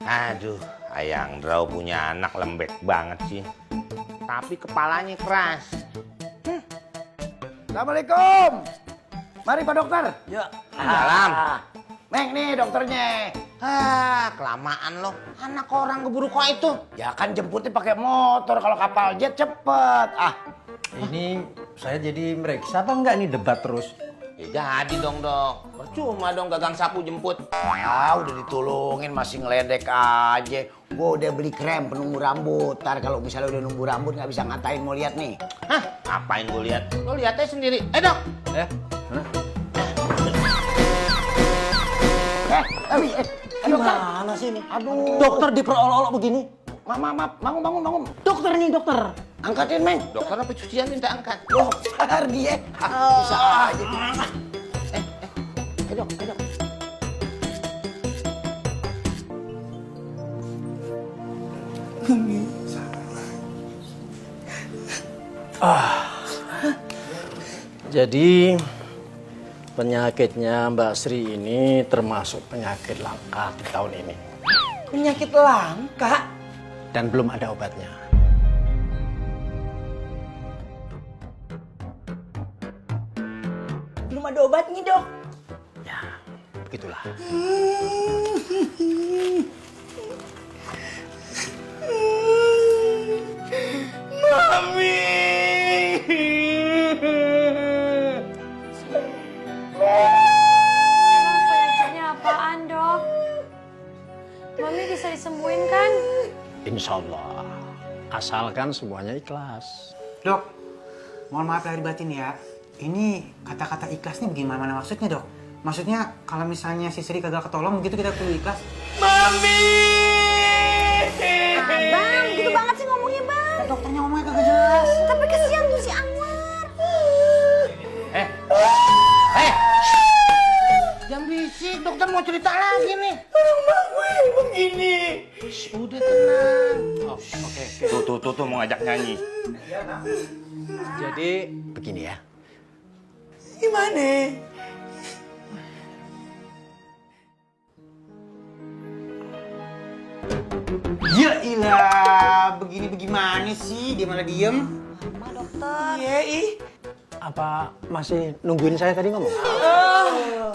Aduh, Ayang Drau punya anak lembek banget sih. Tapi kepalanya keras. Assalamualaikum. Mari Pak Dokter. Ya. Salam. Meng nih dokternya. Kelamaan loh. Anak orang keburu kok itu. Ya kan jemputnya pakai motor, kalau kapal jet cepet. Ini saya jadi meriksa apa enggak nih debat terus? Ya jadi dong. Percuma dong gagang sapu jemput. Udah ditolongin masih ngeledek aja. Gue udah beli krem penumbuh rambut. Ntar kalau misalnya udah numbuh rambut nggak bisa ngatain mau lihat nih. Hah? Ngapain gue lihat? Lo lihat aja sendiri. Dok. Gimana sih ini? Aduh. Dokter diperolok-olok begini. Maaf, bangun. Dokter nih dokter. Angkatin, Meng. Dokter apa cucian minta angkat? Dokter dia. Bisa aja. Dok. Jadi penyakitnya Mbak Sri ini termasuk penyakit langka di tahun ini. Penyakit langka? Dan belum ada obatnya. Belum ada obatnya, Dok. Ya, begitulah. Emang penyakitnya apaan, Dok? Mami bisa disembuhin kan? Insya Allah. Asalkan semuanya ikhlas. Dok, mohon maaf lahir batin ya. Ini kata-kata ikhlas nih bagaimana maksudnya, Dok? Maksudnya kalau misalnya si Sri kagak ketolong gitu kita perlu ikhlas? Bang, gitu banget sih ngomongnya, Bang. Dokternya ngomongnya kagak jelas. Tapi kesian tuh si Anwar. Jangan berisik, dokter mau cerita lagi nih. Rumah gue begini. Udah tenang. Oke. Tuh mau ngajak nyanyi. Jadi begini ya. Gimana? Ya ilah, begini bagaimana sih? Dia malah diem. Mama, dokter. Iya, ih. Apa masih nungguin saya tadi ngomong? Oh.